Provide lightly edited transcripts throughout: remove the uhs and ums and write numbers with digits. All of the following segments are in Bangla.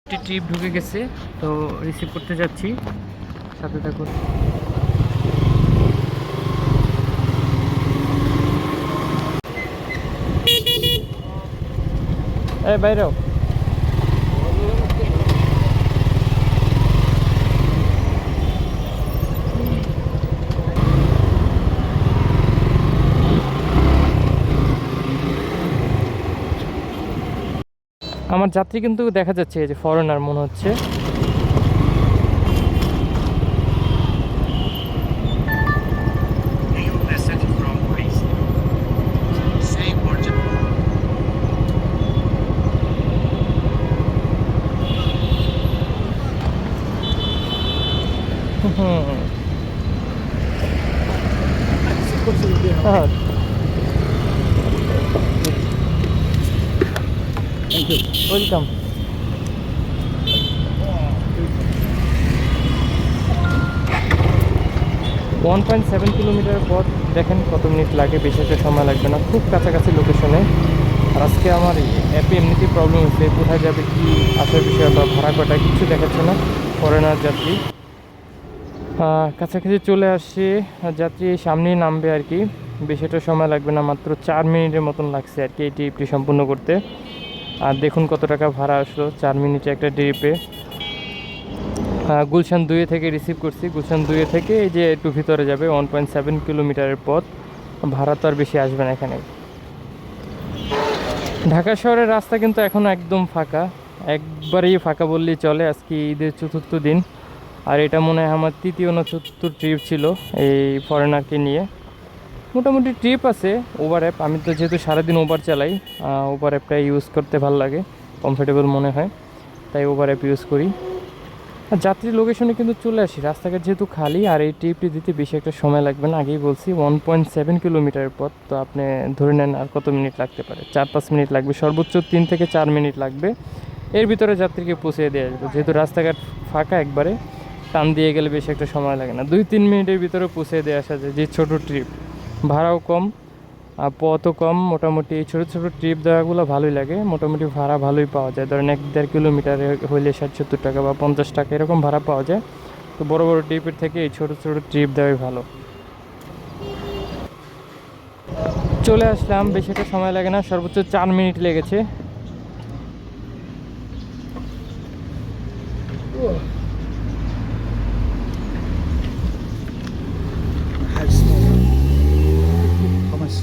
একটি ট্রিপ ঢুকে গেছে, তো রিসিভ করতে যাচ্ছি, সাথে থাকুন। এই বাইরেও আমার যাত্রী কিন্তু দেখা যাচ্ছে, এই যে ফরেনার মনে হচ্ছে। New message from Greece. Say urgent. হ্যাঁ, Thank you. ওয়েলকাম। 1.7 কিলোমিটার পথ, দেখেন কত মিনিট লাগে, বেশি একটা সময় লাগবে না, খুব কাছাকাছি লোকেশনে। আর আজকে আমার অ্যাপে এমনিতেই প্রবলেম হচ্ছে, কোথায় যাবে, কি আসার বিষয় বা ভাড়া কটা কিছু দেখাচ্ছে না। ফরেনার যাত্রী কাছাকাছি চলে আসছে, যাত্রী সামনেই নামবে আর কি। বেশি একটা সময় লাগবে না, মাত্র 4 মিনিটের মতন লাগছে আর কি এই ট্রিপটি সম্পূর্ণ করতে। আর দেখুন কত টাকা ভাড়া আসলো 4 মিনিটে একটা ট্রিপে। গুলশান 2 থেকে রিসিভ করছি, গুলশান 2 থেকে এই যে একটু ভিতরে যাবে, 1.7 কিলোমিটারের পথ। ভাড়া তো আর বেশি আসবে না এখানে। ঢাকা শহরের রাস্তা কিন্তু এখন একদম ফাঁকা, একবারেই ফাঁকা বললেই চলে। আজকে ঈদের চতুর্থ দিন, আর এটা মনে হয় আমার তৃতীয় না চতুর্থ ট্রিপ ছিল এই ফরেনারকে নিয়ে। মোটামুটি ট্রিপ আছে। ওভার অ্যাপ, আমি তো যেহেতু সারাদিন ওভার চালাই, ওভার অ্যাপটা ইউজ করতে ভালো লাগে, কমফোর্টেবল মনে হয়, তাই ওভার অ্যাপ ইউজ করি। আর যাত্রী লোকেশনে কিন্তু চলে আসি, রাস্তাঘাট যেহেতু খালি, আর এই ট্রিপটি দিতে বেশি একটা সময় লাগবে না। আগেই বলছি 1.7 কিলোমিটার পথ, তো আপনি ধরে নেন আর কত মিনিট লাগতে পারে, 4-5 মিনিট লাগবে, সর্বোচ্চ 3 থেকে 4 মিনিট লাগবে। এর ভিতরে যাত্রীকে পৌঁছে দিয়ে আসবে, যেহেতু রাস্তাঘাট ফাঁকা, একবারে টান দিয়ে গেলে বেশি একটা সময় লাগে না, 2-3 মিনিটের ভিতরে পৌঁছে দিয়ে আসা যায়। যে ছোটো ট্রিপ, ভাড়াও কম আর পথও কম। মোটামুটি এই ছোটো ছোটো ট্রিপ দেওয়াগুলো ভালোই লাগে, মোটামুটি ভাড়া ভালোই পাওয়া যায়। ধরেন 1-1.5 কিলোমিটারে হইলে 60-70 টাকা বা 50 টাকা এরকম ভাড়া পাওয়া যায়। তো বড় বড় ট্রিপের থেকে এই ছোটো ছোটো ট্রিপ দেওয়াই ভালো। চলে আসলাম, বেশি একটা সময় লাগে না, সর্বোচ্চ 4 মিনিট লেগেছে। How much?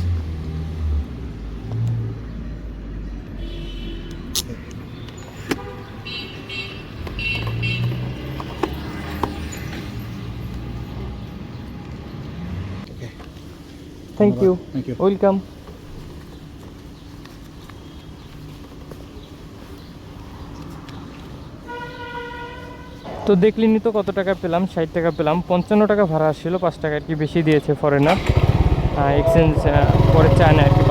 Okay. Thank you, Thank you. Welcome. তো দেখলিনি তো কত টাকা পেলাম, 60 টাকা পেলাম। 55 টাকা ভাড়া আসছিল, 5 টাকা আর কি বেশি দিয়েছে ফরেনার, এক্সচেঞ্জ পরে চায় না আর কি।